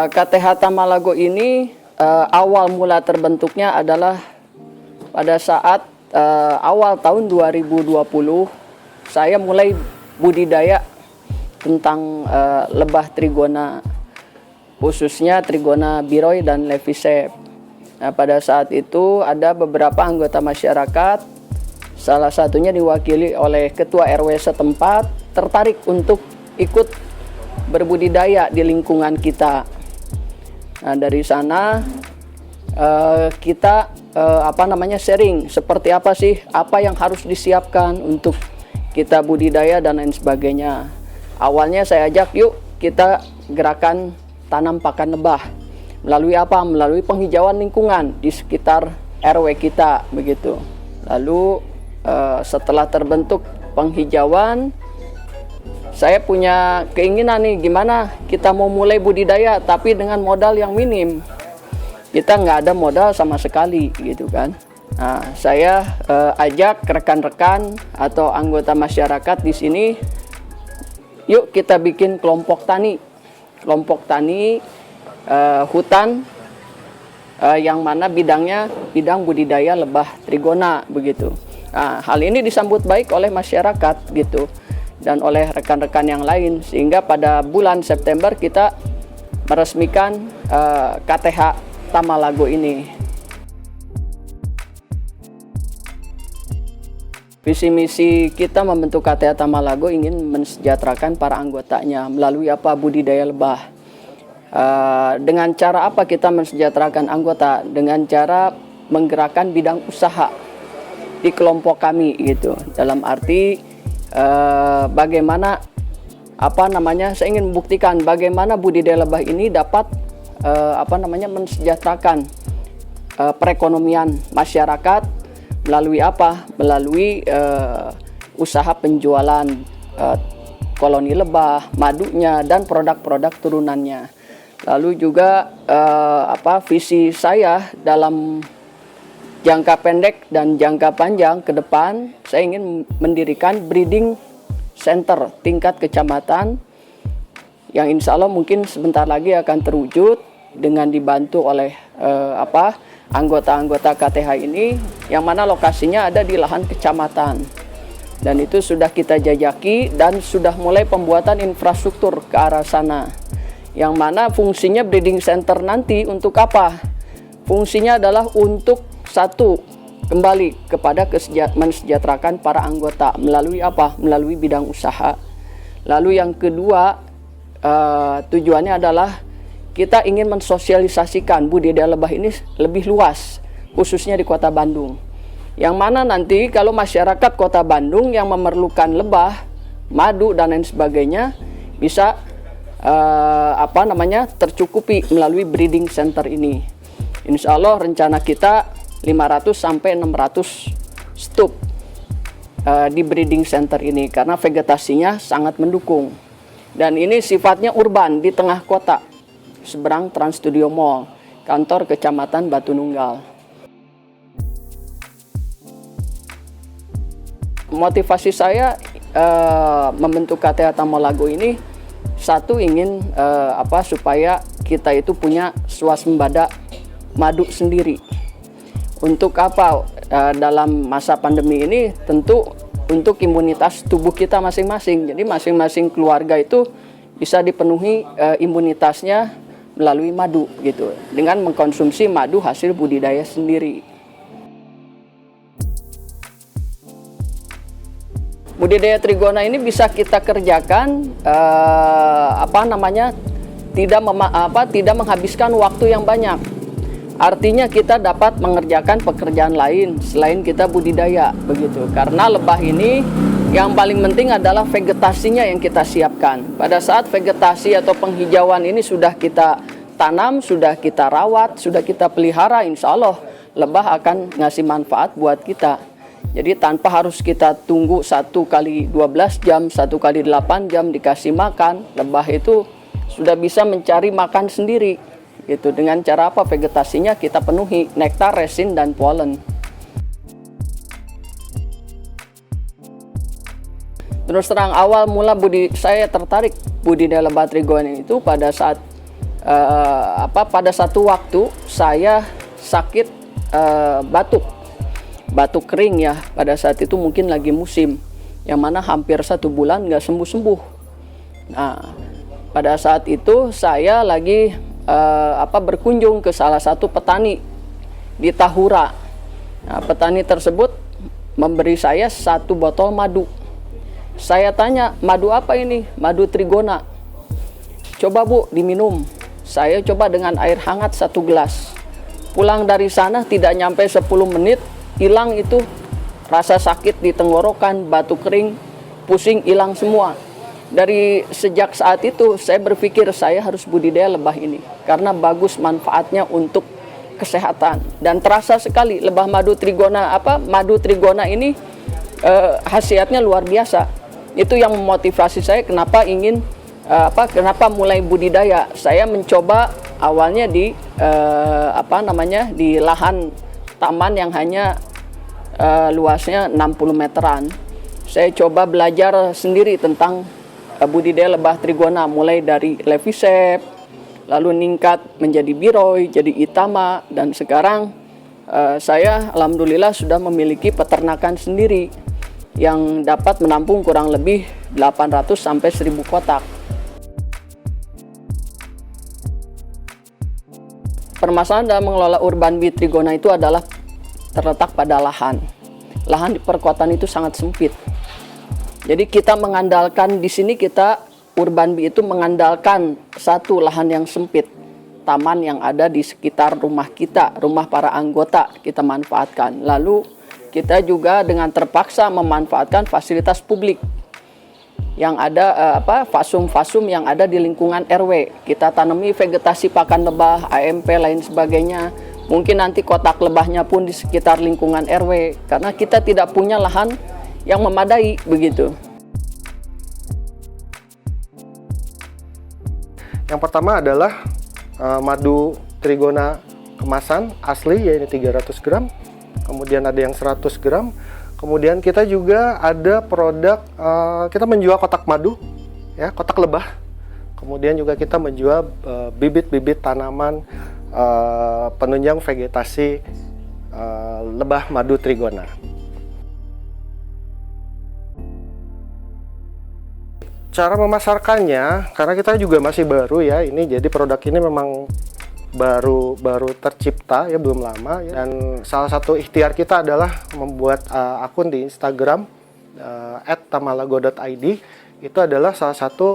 KTH Tamalago ini awal mula terbentuknya adalah pada saat awal tahun 2020 saya mulai budidaya tentang lebah trigona, khususnya Trigona biroi dan levisep. Nah, pada saat itu ada beberapa anggota masyarakat, salah satunya diwakili oleh ketua RW setempat, tertarik untuk ikut berbudidaya di lingkungan kita. Nah, dari sana kita sharing seperti apa sih, apa yang harus disiapkan untuk kita budidaya dan lain sebagainya. Awalnya saya ajak, yuk kita gerakan tanam pakan lebah. Melalui apa? Melalui penghijauan lingkungan di sekitar RW kita begitu. Lalu setelah terbentuk penghijauan, saya punya keinginan nih, gimana kita mau mulai budidaya tapi dengan modal yang minim. Kita nggak ada modal sama sekali gitu kan. Nah, saya ajak rekan-rekan atau anggota masyarakat di sini, yuk kita bikin kelompok tani. Kelompok tani hutan yang mana bidang budidaya lebah trigona begitu. Nah, hal ini disambut baik oleh masyarakat gitu dan oleh rekan-rekan yang lain, sehingga pada bulan September kita meresmikan KTH Tamalago ini. Visi misi kita membentuk KTH Tamalago ingin mensejahterakan para anggotanya melalui apa? Budidaya lebah. Dengan cara apa kita mensejahterakan anggota? Dengan cara menggerakkan bidang usaha di kelompok kami gitu. Dalam arti bagaimana saya ingin membuktikan bagaimana budidaya lebah ini dapat mensejahterakan perekonomian masyarakat melalui apa? Melalui usaha penjualan koloni lebah, madunya dan produk-produk turunannya. Lalu juga visi saya dalam jangka pendek dan jangka panjang ke depan, saya ingin mendirikan breeding center tingkat kecamatan yang insya Allah mungkin sebentar lagi akan terwujud dengan dibantu oleh anggota-anggota KTH ini, yang mana lokasinya ada di lahan kecamatan. Dan itu sudah kita jajaki dan sudah mulai pembuatan infrastruktur ke arah sana. Yang mana fungsinya breeding center nanti untuk apa? Fungsinya adalah untuk satu, kembali kepada mensejahterakan para anggota melalui apa? Melalui bidang usaha. Lalu yang kedua, tujuannya adalah kita ingin mensosialisasikan budidaya lebah ini lebih luas, khususnya di Kota Bandung. Yang mana nanti kalau masyarakat Kota Bandung yang memerlukan lebah, madu dan lain sebagainya bisa tercukupi melalui breeding center ini. Insya Allah rencana kita 500 sampai 600 stup di breeding center ini karena vegetasinya sangat mendukung. Dan ini sifatnya urban di tengah kota, seberang Trans Studio Mall, kantor Kecamatan Batu Nunggal. Motivasi saya membentuk KTH Tamalago ini, satu ingin supaya kita itu punya swasembada madu sendiri. Untuk apa? Dalam masa pandemi ini tentu untuk imunitas tubuh kita masing-masing. Jadi masing-masing keluarga itu bisa dipenuhi imunitasnya melalui madu gitu, dengan mengkonsumsi madu hasil budidaya sendiri. Budidaya trigona ini bisa kita kerjakan tidak menghabiskan waktu yang banyak. Artinya kita dapat mengerjakan pekerjaan lain selain kita budidaya begitu. Karena lebah ini yang paling penting adalah vegetasinya yang kita siapkan. Pada saat vegetasi atau penghijauan ini sudah kita tanam, sudah kita rawat, sudah kita pelihara, insya Allah lebah akan ngasih manfaat buat kita. Jadi tanpa harus kita tunggu 1 kali 12 jam, 1 kali 8 jam dikasih makan, lebah itu sudah bisa mencari makan sendiri. Gitu. Dengan cara apa? Vegetasinya kita penuhi, nektar, resin, dan polen. Terus terang awal mula saya tertarik budidaya lebah trigona itu pada saat pada satu waktu saya sakit batuk kering ya. Pada saat itu mungkin lagi musim, yang mana hampir 1 bulan nggak sembuh-sembuh. Nah, pada saat itu saya lagi berkunjung ke salah satu petani di Tahura. Nah, petani tersebut memberi saya 1 botol madu. Saya tanya, madu apa ini? Madu trigona. Coba Bu, diminum. Saya coba dengan air hangat 1 gelas. Pulang dari sana tidak nyampe 10 menit, hilang itu rasa sakit di tenggorokan, batuk kering, pusing, hilang semua. Dari sejak saat itu saya berpikir saya harus budidaya lebah ini karena bagus manfaatnya untuk kesehatan dan terasa sekali. Lebah madu trigona ini khasiatnya luar biasa. Itu yang memotivasi saya kenapa ingin kenapa mulai budidaya. Saya mencoba awalnya di di lahan taman yang hanya luasnya 60 meteran. Saya coba belajar sendiri tentang budidaya lebah trigona, mulai dari levisep, lalu meningkat menjadi biroy, jadi itama, dan sekarang saya alhamdulillah sudah memiliki peternakan sendiri yang dapat menampung kurang lebih 800 sampai 1000 kotak. Permasalahan dalam mengelola urban bee trigona itu adalah terletak pada lahan. Lahan di perkotaan itu sangat sempit. Jadi kita mengandalkan di sini, urban bee itu mengandalkan satu lahan yang sempit, taman yang ada di sekitar rumah kita, rumah para anggota kita manfaatkan. Lalu kita juga dengan terpaksa memanfaatkan fasilitas publik yang ada, fasum-fasum yang ada di lingkungan RW. Kita tanami vegetasi pakan lebah, AMP lain sebagainya. Mungkin nanti kotak lebahnya pun di sekitar lingkungan RW karena kita tidak punya lahan yang memadai begitu. Yang pertama adalah madu trigona kemasan asli, yaitu 300 gram. Kemudian ada yang 100 gram. Kemudian kita juga ada produk, kita menjual kotak madu, ya, kotak lebah. Kemudian juga kita menjual bibit-bibit tanaman penunjang vegetasi lebah madu trigona. Cara memasarkannya, karena kita juga masih baru ya ini, jadi produk ini memang baru tercipta ya, belum lama ya. Dan salah satu ikhtiar kita adalah membuat akun di Instagram @tamalago.id. Itu adalah salah satu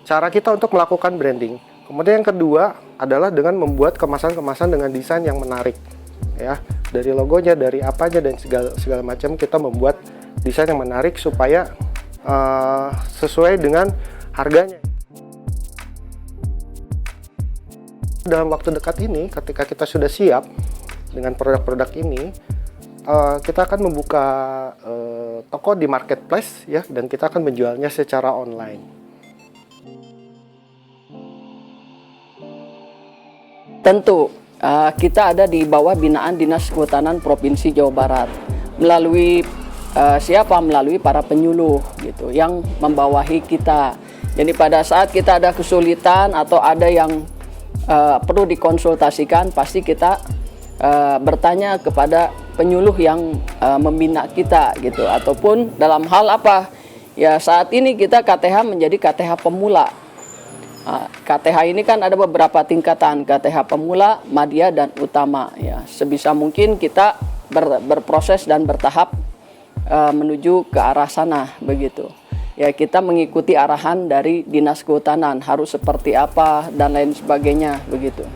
cara kita untuk melakukan branding. Kemudian yang kedua adalah dengan membuat kemasan-kemasan dengan desain yang menarik ya, dari logonya, dari apanya, dan segala macam. Kita membuat desain yang menarik supaya sesuai dengan harganya. Dalam waktu dekat ini, ketika kita sudah siap dengan produk-produk ini, kita akan membuka toko di marketplace ya, dan kita akan menjualnya secara online. Tentu kita ada di bawah binaan Dinas Kehutanan Provinsi Jawa Barat melalui melalui para penyuluh gitu yang membawahi kita. Jadi pada saat kita ada kesulitan atau ada yang perlu dikonsultasikan, pasti kita bertanya kepada penyuluh yang membina kita gitu. Ataupun dalam hal apa ya, saat ini kita KTH menjadi KTH pemula. KTH ini kan ada beberapa tingkatan, KTH pemula, madya, dan utama ya. Sebisa mungkin kita berproses dan bertahap menuju ke arah sana begitu ya. Kita mengikuti arahan dari Dinas Kehutanan harus seperti apa dan lain sebagainya begitu.